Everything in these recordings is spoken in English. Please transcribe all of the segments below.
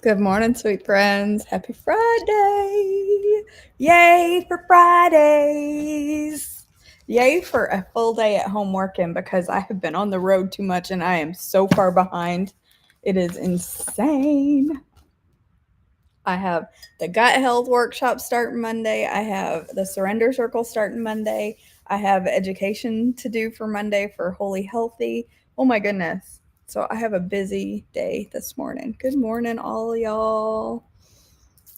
Good morning, sweet friends. Happy Friday. Yay for Fridays. Yay for a full day at home working because I have been on the road too much and I am so far behind. It is insane. I have the gut health workshop starting Monday. I have the surrender circle starting Monday. I have education to do for Monday for Holy Healthy. Oh my goodness. So I have a busy day this morning. Good morning, all y'all.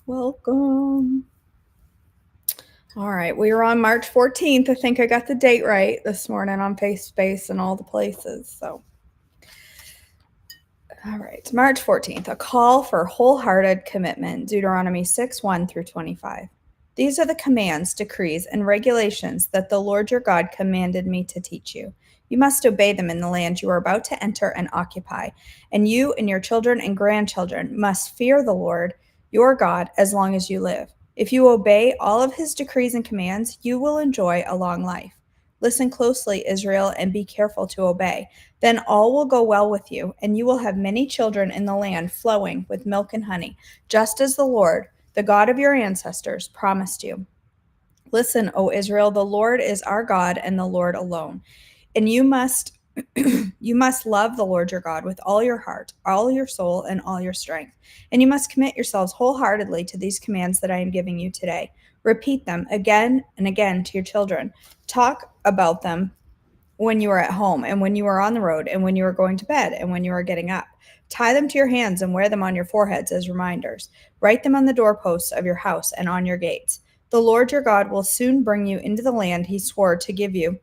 Welcome. All right, we were on March 14th. I think I got the date right this morning on FaceSpace and all the places. So all right, March 14th, a call for wholehearted commitment, Deuteronomy 6 1 through 25. These are the commands, decrees, and regulations that the Lord your God commanded me to teach you. You must obey them in the land you are about to enter and occupy, and you and your children and grandchildren must fear the Lord your God as long as you live. If you obey all of his decrees and commands, you will enjoy a long life. Listen closely, Israel, and be careful to obey. Then all will go well with you, and you will have many children in the land flowing with milk and honey, just as the Lord, the God of your ancestors, promised you. Listen, O Israel, the Lord is our God and the Lord alone. And you must you must love the Lord your God with all your heart, all your soul, and all your strength. And you must commit yourselves wholeheartedly to these commands that I am giving you today. Repeat them again and again to your children. Talk about them when you are at home and when you are on the road and when you are going to bed and when you are getting up. Tie them to your hands and wear them on your foreheads as reminders. Write them on the doorposts of your house and on your gates. The Lord your God will soon bring you into the land he swore to give you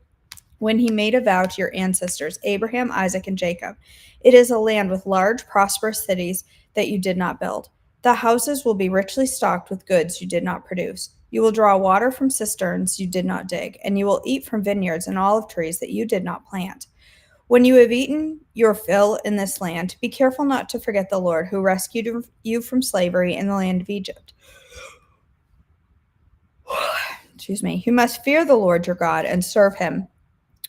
when he made a vow to your ancestors, Abraham, Isaac, and Jacob. It is a land with large, prosperous cities that you did not build. The houses will be richly stocked with goods you did not produce. You will draw water from cisterns you did not dig, and you will eat from vineyards and olive trees that you did not plant. When you have eaten your fill in this land, be careful not to forget the Lord who rescued you from slavery in the land of Egypt. Excuse me. You must fear the Lord your God and serve him.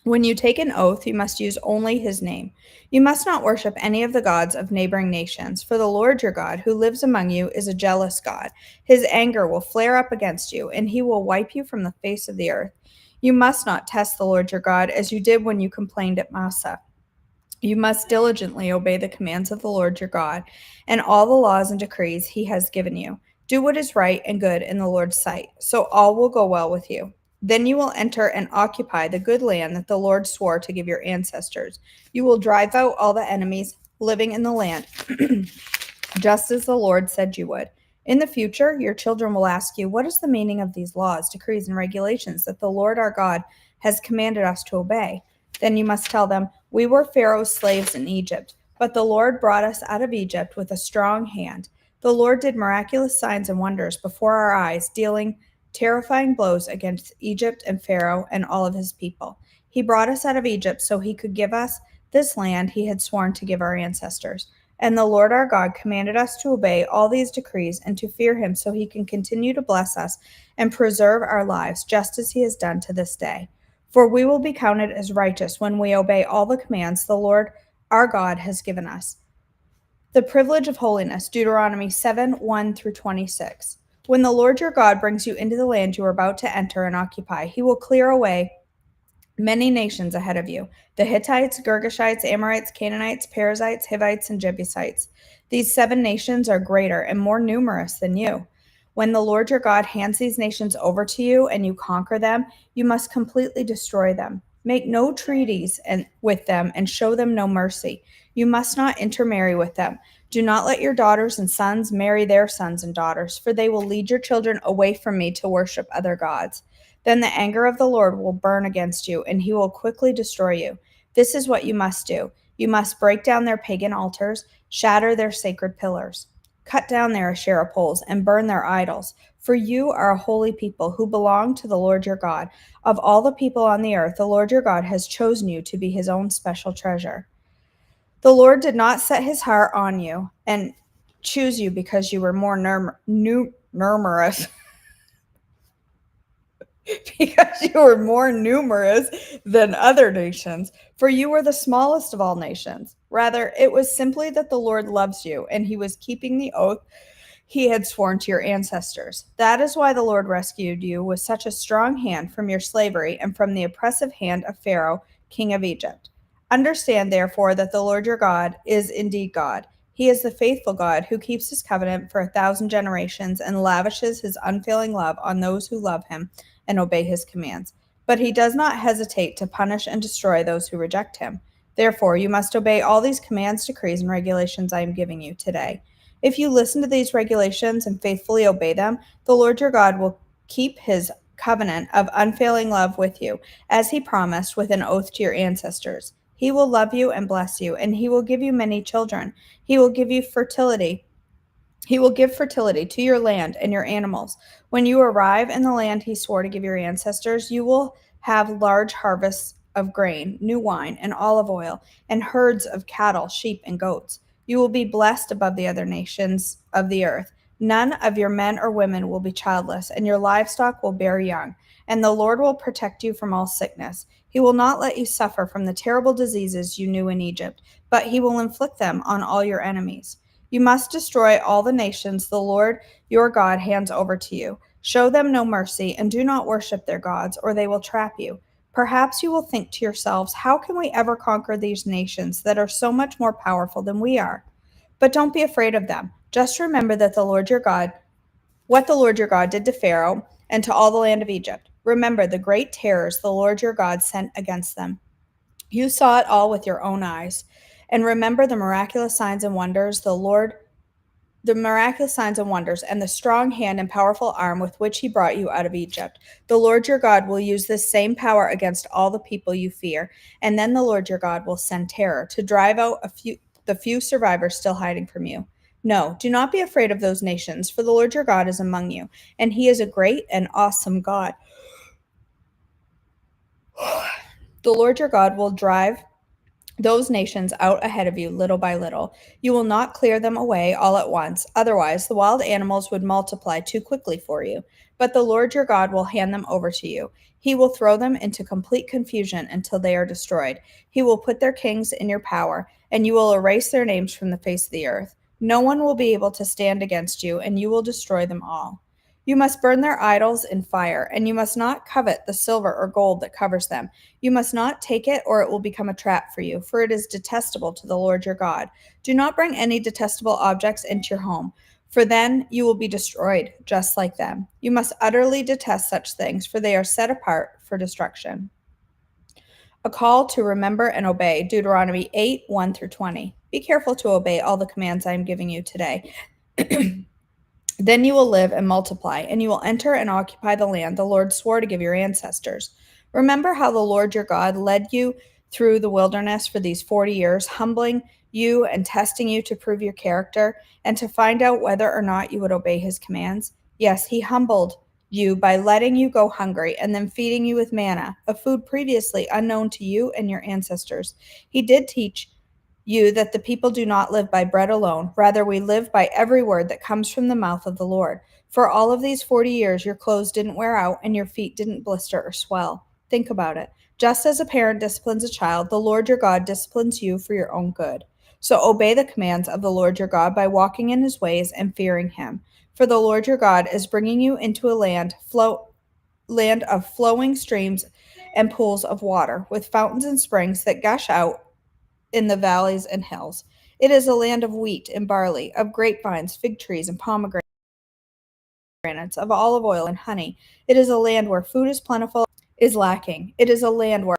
When you take an oath, you must use only his name. You must not worship any of the gods of neighboring nations, for the Lord your God, who lives among you, is a jealous God. His anger will flare up against you, and he will wipe you from the face of the earth. You must not test the Lord your God as you did when you complained at Massah. You must diligently obey the commands of the Lord your God and all the laws and decrees he has given you. Do what is right and good in the Lord's sight, so all will go well with you. Then you will enter and occupy the good land that the Lord swore to give your ancestors. You will drive out all the enemies living in the land, just as the Lord said you would. In the future, your children will ask you, what is the meaning of these laws, decrees, and regulations that the Lord our God has commanded us to obey? Then you must tell them, we were Pharaoh's slaves in Egypt, but the Lord brought us out of Egypt with a strong hand. The Lord did miraculous signs and wonders before our eyes, dealing terrifying blows against Egypt and Pharaoh and all of his people. He brought us out of Egypt so he could give us this land he had sworn to give our ancestors. And the Lord our God commanded us to obey all these decrees and to fear him so he can continue to bless us and preserve our lives, just as he has done to this day. For we will be counted as righteous when we obey all the commands the Lord our God has given us. The privilege of holiness, Deuteronomy 7 1 through 26. When the Lord your God brings you into the land you are about to enter and occupy, he will clear away many nations ahead of you: the Hittites, Girgashites, Amorites, Canaanites, Perizzites, Hivites, and Jebusites. These 7 nations are greater and more numerous than you. When the Lord your God hands these nations over to you and you conquer them, you must completely destroy them. Make no treaties with them and show them no mercy. You must not intermarry with them. Do not let your daughters and sons marry their sons and daughters, for they will lead your children away from me to worship other gods. Then the anger of the Lord will burn against you, and he will quickly destroy you. This is what you must do. You must break down their pagan altars, shatter their sacred pillars, cut down their Asherah poles, and burn their idols. For you are a holy people who belong to the Lord your God. Of all the people on the earth, the Lord your God has chosen you to be his own special treasure. The Lord did not set his heart on you and choose you because you were more numerous because you were more numerous than other nations, for you were the smallest of all nations. Rather, it was simply that the Lord loves you, and he was keeping the oath he had sworn to your ancestors. That is why the Lord rescued you with such a strong hand from your slavery and from the oppressive hand of Pharaoh, king of Egypt. Understand, therefore, that the Lord your God is indeed God. He is the faithful God who keeps his covenant for 1,000 generations and lavishes his unfailing love on those who love him and obey his commands. But he does not hesitate to punish and destroy those who reject him. Therefore, you must obey all these commands, decrees, and regulations I am giving you today. If you listen to these regulations and faithfully obey them, the Lord your God will keep his covenant of unfailing love with you, as he promised with an oath to your ancestors. He will love you and bless you, and he will give you many children. He will give you fertility. He will give fertility to your land and your animals. When you arrive in the land he swore to give your ancestors, you will have large harvests of grain, new wine, and olive oil, and herds of cattle, sheep, and goats. You will be blessed above the other nations of the earth. None of your men or women will be childless, and your livestock will bear young. And the Lord will protect you from all sickness. He will not let you suffer from the terrible diseases you knew in Egypt, but he will inflict them on all your enemies. You must destroy all the nations the Lord your God hands over to you. Show them no mercy, and do not worship their gods, or they will trap you. Perhaps you will think to yourselves, how can we ever conquer these nations that are so much more powerful than we are? But don't be afraid of them. Just remember that what the Lord your God did to Pharaoh and to all the land of Egypt. Remember the great terrors the Lord your God sent against them. You saw it all with your own eyes. And remember the miraculous signs and wonders and the strong hand and powerful arm with which he brought you out of Egypt. The Lord your God will use this same power against all the people you fear, and then the Lord your God will send terror to drive out the few survivors still hiding from you. No, do not be afraid of those nations, for the Lord your God is among you, and he is a great and awesome God. The Lord your God will drive those nations out ahead of you little by little. You will not clear them away all at once, otherwise, the wild animals would multiply too quickly for you. But the Lord your God will hand them over to you. He will throw them into complete confusion until they are destroyed. He will put their kings in your power, and you will erase their names from the face of the earth. No one will be able to stand against you, and you will destroy them all. You must burn their idols in fire, and you must not covet the silver or gold that covers them. You must not take it, or it will become a trap for you, for it is detestable to the Lord your God. Do not bring any detestable objects into your home, for then you will be destroyed, just like them. You must utterly detest such things, for they are set apart for destruction. A call to remember and obey, Deuteronomy 8, 1 through 20. Be careful to obey all the commands I am giving you today. Then you will live and multiply, and you will enter and occupy the land the Lord swore to give your ancestors. Remember how the Lord your God led you through the wilderness for these 40 years, humbling you and testing you to prove your character and to find out whether or not you would obey his commands? Yes, he humbled you by letting you go hungry and then feeding you with manna, a food previously unknown to you and your ancestors. He did teach you that the people do not live by bread alone. Rather, we live by every word that comes from the mouth of the Lord. For all of these 40 years, your clothes didn't wear out and your feet didn't blister or swell. Think about it. Just as a parent disciplines a child, the Lord your God disciplines you for your own good. So obey the commands of the Lord your God by walking in his ways and fearing him. For the Lord your God is bringing you into a land of flowing streams and pools of water, with fountains and springs that gush out in the valleys and hills. It is a land of wheat and barley, of grapevines, fig trees, and pomegranates, of olive oil and honey. It is a land where food is plentiful, is lacking. It is a land where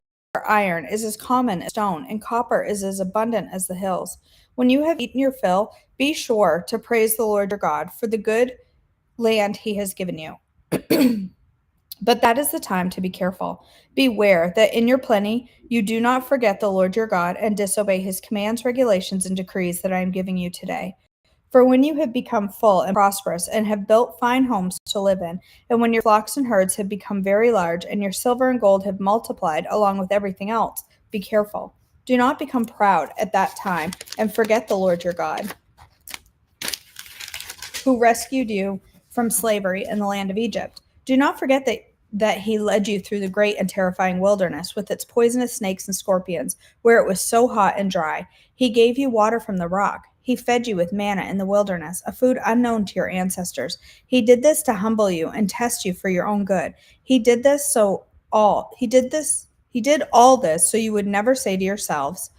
iron is as common as stone, and copper is as abundant as the hills. When you have eaten your fill, be sure to praise the Lord your God for the good land he has given you. But that is the time to be careful. Beware that in your plenty you do not forget the Lord your God and disobey his commands, regulations, and decrees that I am giving you today. For when you have become full and prosperous and have built fine homes to live in, and when your flocks and herds have become very large, and your silver and gold have multiplied along with everything else, be careful. Do not become proud at that time and forget the Lord your God, who rescued you from slavery in the land of Egypt. Do not forget that that he led you through the great and terrifying wilderness with its poisonous snakes and scorpions, where it was so hot and dry. He gave you water from the rock. He fed you with manna in the wilderness, a food unknown to your ancestors. He did this to humble you and test you for your own good. He did all this so you would never say to yourselves,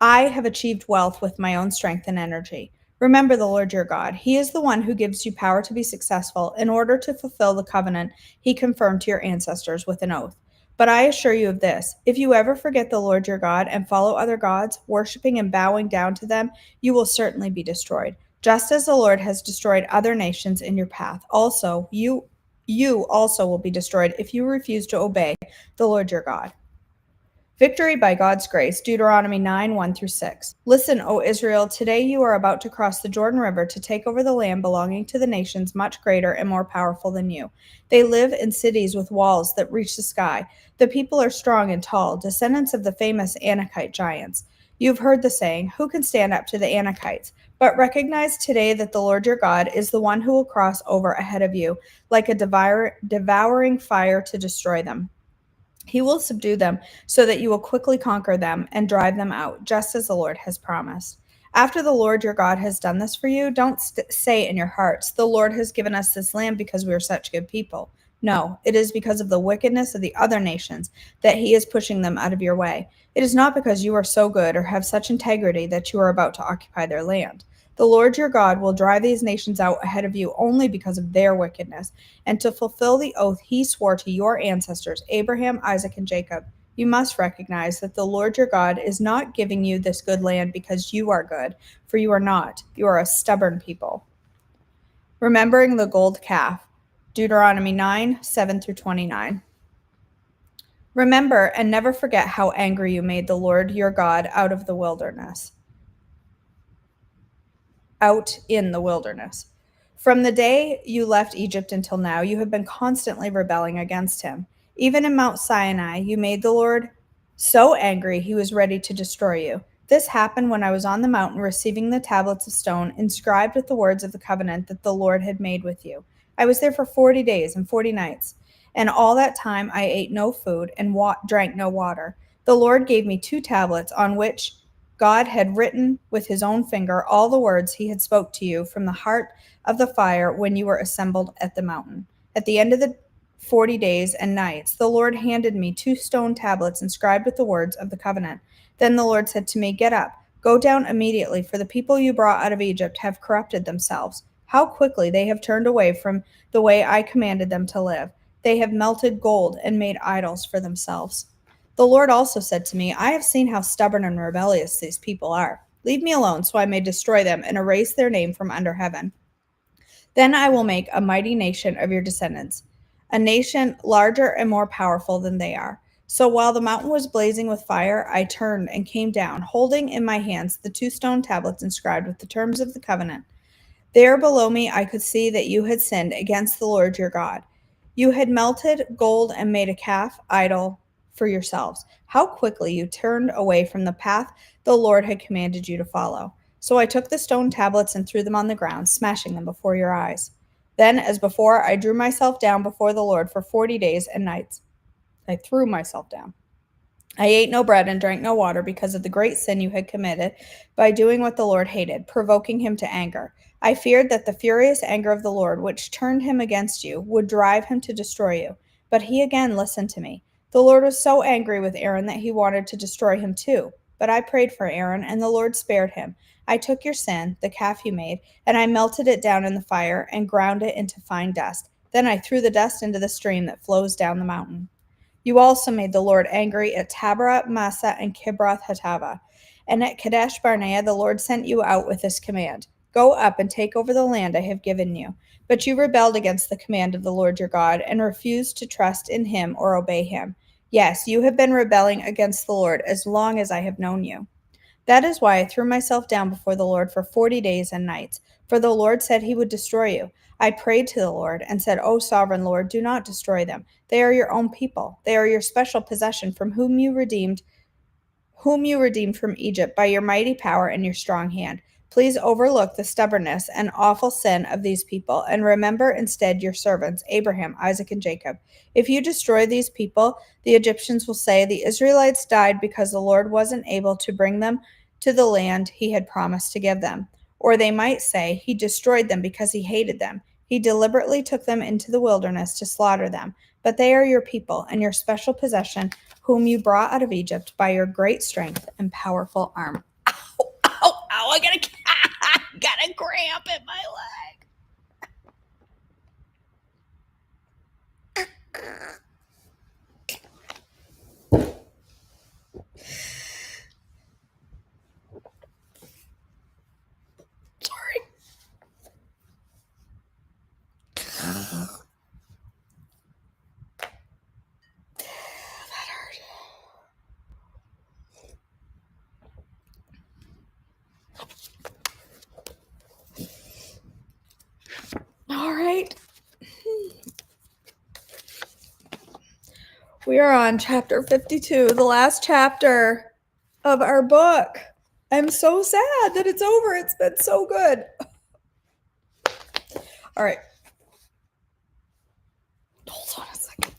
I have achieved wealth with my own strength and energy. Remember the Lord your God. He is the one who gives you power to be successful in order to fulfill the covenant he confirmed to your ancestors with an oath. But I assure you of this, if you ever forget the Lord your God and follow other gods, worshiping and bowing down to them, you will certainly be destroyed. Just as the Lord has destroyed other nations in your path, you also will be destroyed if you refuse to obey the Lord your God. Victory by God's grace, Deuteronomy 9:1-6. Listen, O Israel, today you are about to cross the Jordan River to take over the land belonging to the nations much greater and more powerful than you. They live in cities with walls that reach the sky. The people are strong and tall, descendants of the famous Anakite giants. You've heard the saying, who can stand up to the Anakites? But recognize today that the Lord your God is the one who will cross over ahead of you like a devouring fire to destroy them. He will subdue them so that you will quickly conquer them and drive them out, just as the Lord has promised. After the Lord your God has done this for you, don't say in your hearts, the Lord has given us this land because we are such good people. No, it is because of the wickedness of the other nations that he is pushing them out of your way. It is not because you are so good or have such integrity that you are about to occupy their land. The Lord your God will drive these nations out ahead of you only because of their wickedness, and to fulfill the oath he swore to your ancestors, Abraham, Isaac, and Jacob. You must recognize that the Lord your God is not giving you this good land because you are good, for you are not. You are a stubborn people. Remembering the gold calf, Deuteronomy 9:7-29. Remember and never forget how angry you made the Lord your God out in the wilderness. From the day you left Egypt until now, you have been constantly rebelling against him. Even in Mount Sinai, you made the Lord so angry he was ready to destroy you. This happened when I was on the mountain receiving the tablets of stone inscribed with the words of the covenant that the Lord had made with you. I was there for 40 days and 40 nights, and all that time I ate no food and drank no water. The Lord gave me 2 tablets on which God had written with his own finger all the words he had spoke to you from the heart of the fire when you were assembled at the mountain. At the end of the 40 days and nights, the Lord handed me 2 stone tablets inscribed with the words of the covenant. Then the Lord said to me, get up, go down immediately, for the people you brought out of Egypt have corrupted themselves. How quickly they have turned away from the way I commanded them to live. They have melted gold and made idols for themselves. The Lord also said to me, I have seen how stubborn and rebellious these people are. Leave me alone so I may destroy them and erase their name from under heaven. Then I will make a mighty nation of your descendants, a nation larger and more powerful than they are. So while the mountain was blazing with fire, I turned and came down, holding in my hands the 2 stone tablets inscribed with the terms of the covenant. There below me I could see that you had sinned against the Lord your God. You had melted gold and made a calf idol for yourselves. How quickly you turned away from the path the Lord had commanded you to follow. So I took the stone tablets and threw them on the ground, smashing them before your eyes. Then, as before, I drew myself down before the Lord for 40 days and nights. I threw myself down. I ate no bread and drank no water because of the great sin you had committed by doing what the Lord hated, provoking him to anger. I feared that the furious anger of the Lord, which turned him against you, would drive him to destroy you. But he again listened to me. The Lord was so angry with Aaron that he wanted to destroy him too. But I prayed for Aaron, and the Lord spared him. I took your sin, the calf you made, and I melted it down in the fire and ground it into fine dust. Then I threw the dust into the stream that flows down the mountain. You also made the Lord angry at Taberah, Massah, and Kibroth Hattaavah. And at Kadesh Barnea the Lord sent you out with this command, go up and take over the land I have given you. But you rebelled against the command of the Lord your God and refused to trust in him or obey him. Yes, you have been rebelling against the Lord as long as I have known you. That is why I threw myself down before the Lord for 40 days and nights, for the Lord said he would destroy you. I prayed to the Lord and said, O sovereign Lord, do not destroy them. They are your own people. They are your special possession from whom you redeemed from Egypt by your mighty power and your strong hand. Please overlook the stubbornness and awful sin of these people, and remember instead your servants, Abraham, Isaac, and Jacob. If you destroy these people, the Egyptians will say the Israelites died because the Lord wasn't able to bring them to the land he had promised to give them. Or they might say he destroyed them because he hated them. He deliberately took them into the wilderness to slaughter them. But they are your people and your special possession, whom you brought out of Egypt by your great strength and powerful arm. Ow, ow, ow, I got a cramp in my leg. Sorry. That hurt. All right. We are on chapter 52, the last chapter of our book. I'm so sad that it's over. It's been so good. All right. Hold on a second.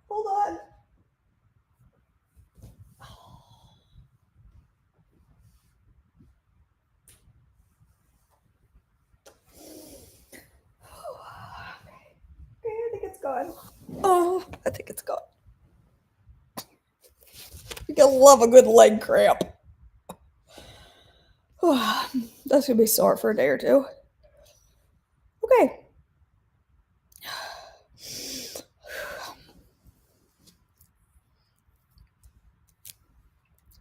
Hold on. Okay, I think it's gone. Oh, I think it's gone. You love a good leg cramp. Oh, that's going to be sore for a day or two. Okay.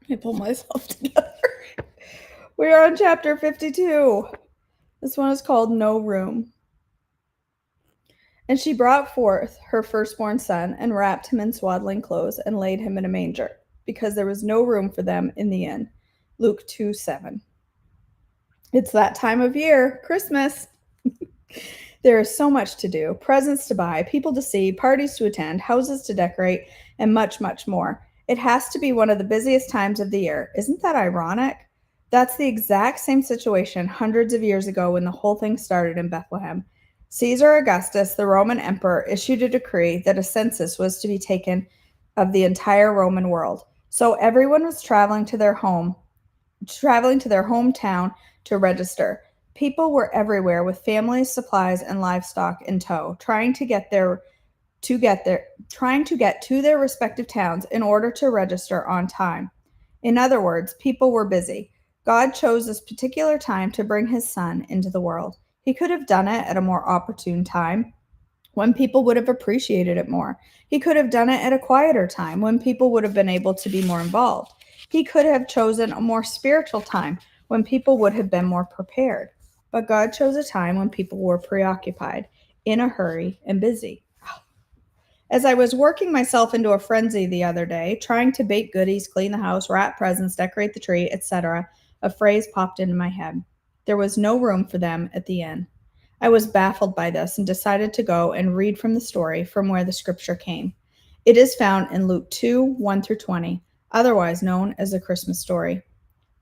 Let me pull myself together. We are on chapter 52. This one is called No Room. And she brought forth her firstborn son and wrapped him in swaddling clothes and laid him in a manger, because there was no room for them in the inn. Luke 2:7. It's that time of year, Christmas. There is so much to do, presents to buy, people to see, parties to attend, houses to decorate, and much, much more. It has to be one of the busiest times of the year. Isn't that ironic? That's the exact same situation hundreds of years ago when the whole thing started in Bethlehem. Caesar Augustus, the Roman emperor, issued a decree that a census was to be taken of the entire Roman world. So everyone was traveling to their hometown to register. People were everywhere with families, supplies, and livestock in tow, trying to get to their respective towns in order to register on time. In other words, people were busy. God chose this particular time to bring his son into the world. He could have done it at a more opportune time, when people would have appreciated it more. He could have done it at a quieter time, when people would have been able to be more involved. He could have chosen a more spiritual time, when people would have been more prepared. But God chose a time when people were preoccupied, in a hurry, and busy. As I was working myself into a frenzy the other day, trying to bake goodies, clean the house, wrap presents, decorate the tree, etc., a phrase popped into my head. There was no room for them at the inn. I was baffled by this and decided to go and read from the story from where the scripture came. It is found in Luke 2:1-20, otherwise known as the Christmas story.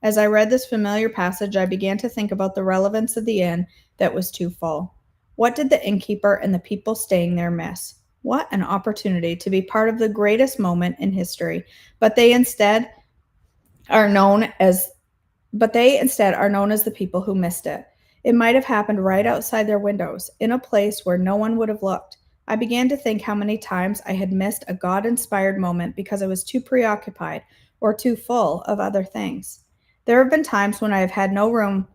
As I read this familiar passage, I began to think about the relevance of the inn that was too full. What did the innkeeper and the people staying there miss? What an opportunity to be part of the greatest moment in history, but they instead are known as the people who missed it. It might have happened right outside their windows, in a place where no one would have looked. I began to think how many times I had missed a God-inspired moment because I was too preoccupied or too full of other things. There have been times when I have had no room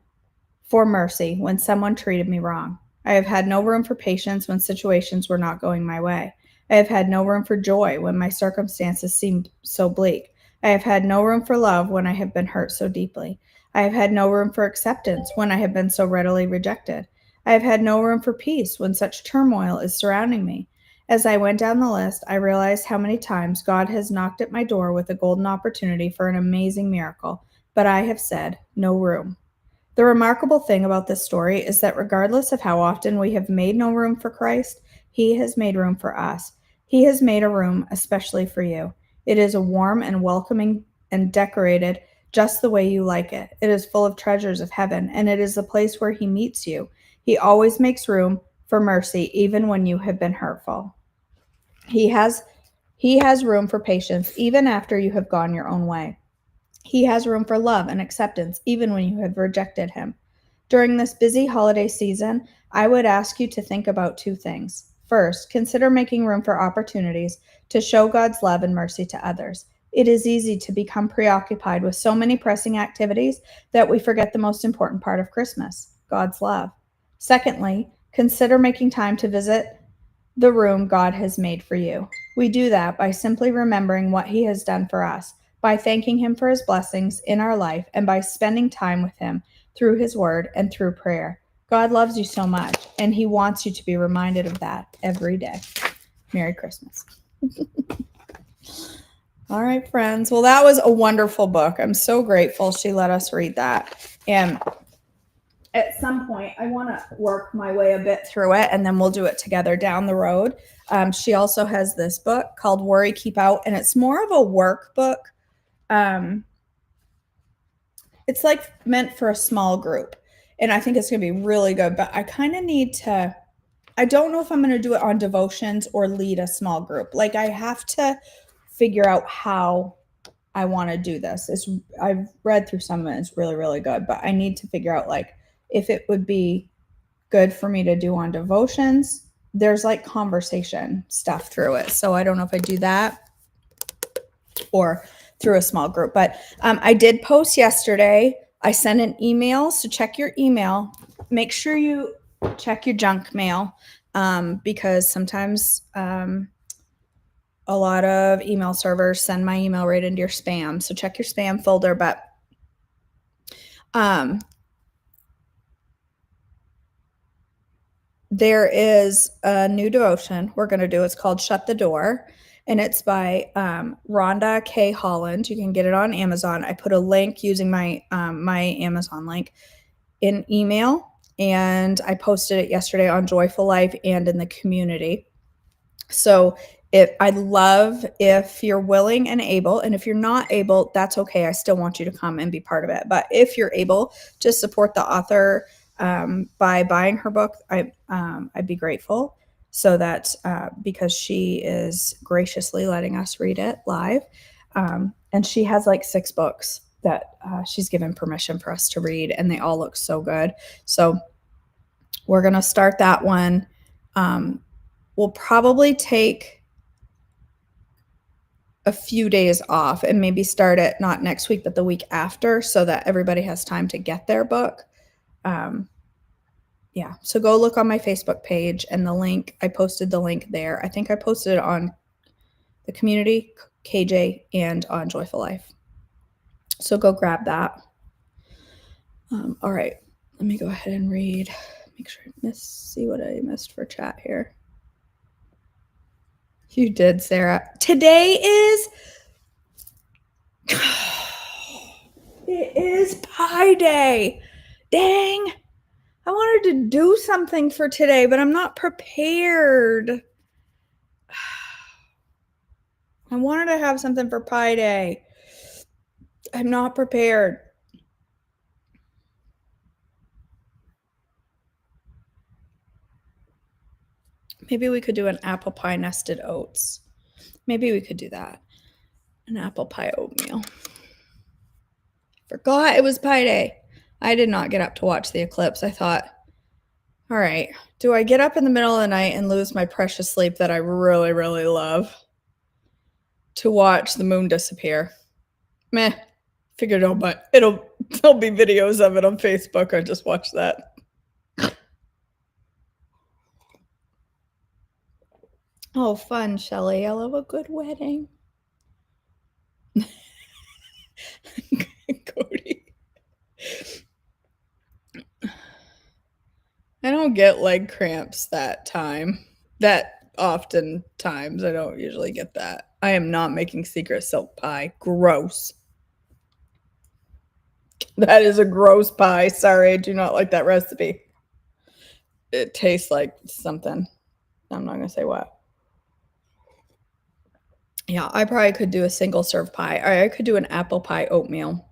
for mercy when someone treated me wrong. I have had no room for patience when situations were not going my way. I have had no room for joy when my circumstances seemed so bleak. I have had no room for love when I have been hurt so deeply. I have had no room for acceptance when I have been so readily rejected. I have had no room for peace when such turmoil is surrounding me. As I went down the list, I realized how many times God has knocked at my door with a golden opportunity for an amazing miracle, but I have said, no room. The remarkable thing about this story is that regardless of how often we have made no room for Christ, he has made room for us. He has made a room especially for you. It is a warm and welcoming and decorated just the way you like it. It is full of treasures of heaven, and it is the place where he meets you. He always makes room for mercy, even when you have been hurtful. He has room for patience, even after you have gone your own way. He has room for love and acceptance, even when you have rejected him. During this busy holiday season, I would ask you to think about two things. First, consider making room for opportunities to show God's love and mercy to others. It is easy to become preoccupied with so many pressing activities that we forget the most important part of Christmas, God's love. Secondly, consider making time to visit the room God has made for you. We do that by simply remembering what he has done for us, by thanking him for his blessings in our life, and by spending time with him through his word and through prayer. God loves you so much, and he wants you to be reminded of that every day. Merry Christmas. All right, friends. Well, that was a wonderful book. I'm so grateful she let us read that. And at some point, I want to work my way a bit through it, and then we'll do it together down the road. She also has this book called Worry, Keep Out, and it's more of a workbook. It's like meant for a small group, and I think it's going to be really good, but I kind of need to, I don't know if I'm going to do it on devotions or lead a small group. Like, I have to figure out how I want to do this. I've read through some of it. It's really, really good, but I need to figure out like if it would be good for me to do on devotions. There's like conversation stuff through it. So I don't know if I do that or through a small group, but I did post yesterday. I sent an email. So check your email. Make sure you check your junk mail because sometimes a lot of email servers send my email right into your spam. So check your spam folder, but there is a new devotion we're going to do. It's called Shut the Door, and it's by Rhonda K. Holland. You can get it on Amazon. I put a link using my my Amazon link in email, and I posted it yesterday on Joyful Life and in the community. So I'd love if you're willing and able, and if you're not able, that's okay. I still want you to come and be part of it. But if you're able to support the author by buying her book, I'd be grateful. So that because she is graciously letting us read it live, and she has like 6 books that she's given permission for us to read, and they all look so good. So we're gonna start that one. We'll probably take a few days off and maybe start it not next week, but the week after, so that everybody has time to get their book. Yeah, so go look on my Facebook page, and the link, I posted the link there. I think I posted it on the community, KJ, and on Joyful Life. So go grab that. All right, let me go ahead and read. Make sure I see what I missed for chat here. You did, Sarah. Today is it is Pie Day. Dang. I wanted to do something for today, but I'm not prepared. I wanted to have something for Pie Day. I'm not prepared. Maybe we could do an apple pie nested oats. Maybe we could do that. An apple pie oatmeal. Forgot it was Pie Day. I did not get up to watch the eclipse. I thought, all right, do I get up in the middle of the night and lose my precious sleep that I really, really love to watch the moon disappear? Meh. Figured there'll be videos of it on Facebook. I just watched that. Oh, fun, Shelly. I love a good wedding. Cody. I don't get leg cramps that often times. I don't usually get that. I am not making secret silk pie. Gross. That is a gross pie. Sorry, I do not like that recipe. It tastes like something. I'm not going to say what. Yeah, I probably could do a single serve pie. Or I could do an apple pie oatmeal.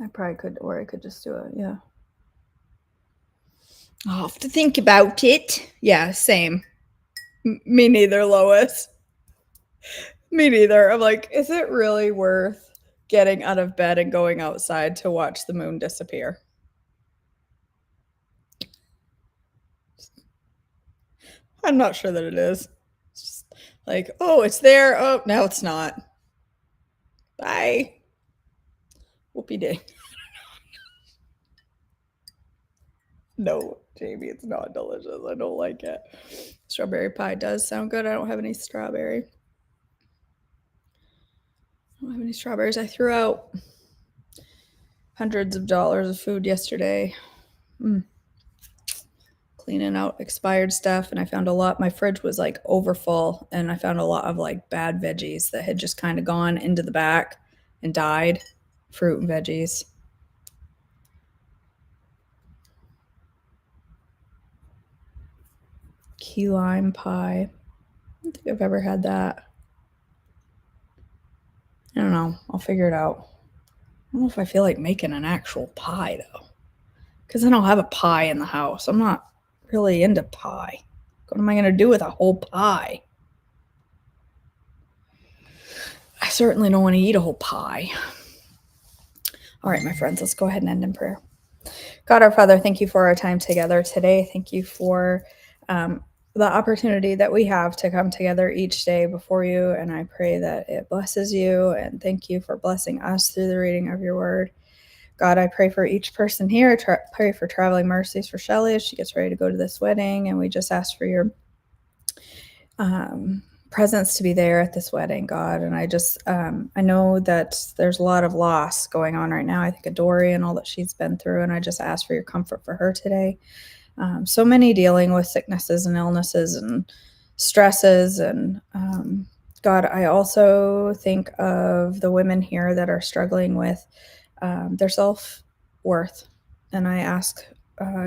I probably could, or I could just do it. Yeah. I'll have to think about it. Yeah, same. Me neither, Lois. Me neither. I'm like, is it really worth getting out of bed and going outside to watch the moon disappear? I'm not sure that it is. It's just like, oh, it's there. Oh, now it's not. Bye. Whoopie day. No, Jamie, it's not delicious. I don't like it. Strawberry pie does sound good. I don't have any strawberry. I don't have any strawberries. I threw out hundreds of dollars of food yesterday. Cleaning out expired stuff, and I found a lot. My fridge was like overfull, and I found a lot of like bad veggies that had just kind of gone into the back and died. Fruit and veggies. Key lime pie. I don't think I've ever had that. I don't know. I'll figure it out. I don't know if I feel like making an actual pie though, because I don't have a pie in the house. I'm not really into pie. What am I going to do with a whole pie? I certainly don't want to eat a whole pie. All right, my friends, let's go ahead and end in prayer. God, our Father, thank you for our time together today. Thank you for the opportunity that we have to come together each day before you. And I pray that it blesses you. And thank you for blessing us through the reading of your word. God, I pray for each person here. Pray for traveling mercies for Shelly as she gets ready to go to this wedding. And we just ask for your presence to be there at this wedding, God. And I just, I know that there's a lot of loss going on right now. I think of Dory and all that she's been through. And I just ask for your comfort for her today. So many dealing with sicknesses and illnesses and stresses. And God, I also think of the women here that are struggling with their self-worth. And I ask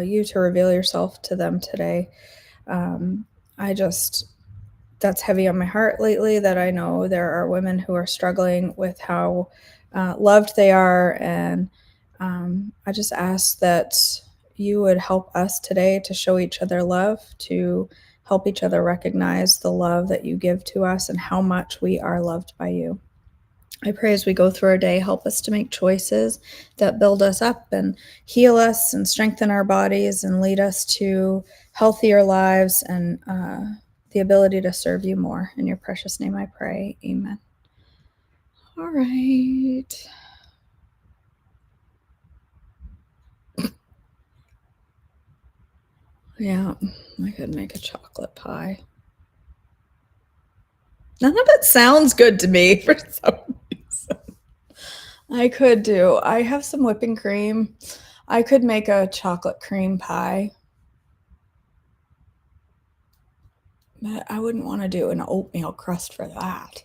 you to reveal yourself to them today. That's heavy on my heart lately, that I know there are women who are struggling with how loved they are. And I just ask that you would help us today to show each other love, to help each other recognize the love that you give to us and how much we are loved by you. I pray as we go through our day, help us to make choices that build us up and heal us and strengthen our bodies and lead us to healthier lives and the ability to serve you more. In your precious name I pray. Amen. All right. Yeah, I could make a chocolate pie. None of it sounds good to me for some reason. I could do. I have some whipping cream. I could make a chocolate cream pie. But I wouldn't want to do an oatmeal crust for that.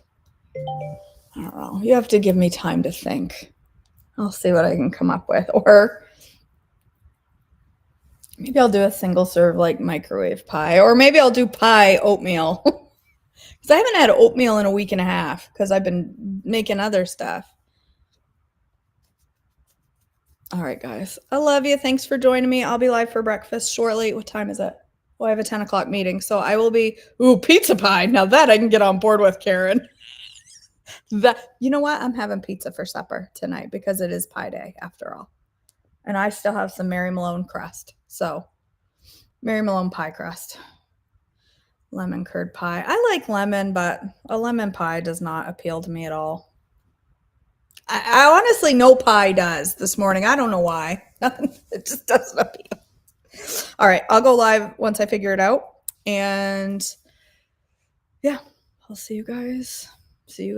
I don't know. You have to give me time to think. I'll see what I can come up with. Or maybe I'll do a single serve like microwave pie. Or maybe I'll do pie oatmeal. Because I haven't had oatmeal in a week and a half because I've been making other stuff. All right, guys. I love you. Thanks for joining me. I'll be live for breakfast shortly. What time is it? Well, I have a 10 o'clock meeting, so I will be, pizza pie. Now that I can get on board with, Karen. You know what? I'm having pizza for supper tonight because it is pie day after all. And I still have some Mary Malone crust. So Mary Malone pie crust. Lemon curd pie. I like lemon, but a lemon pie does not appeal to me at all. I honestly, no pie does this morning. I don't know why. It just doesn't appeal. All right, I'll go live once I figure it out. And yeah, I'll see you guys. See you guys.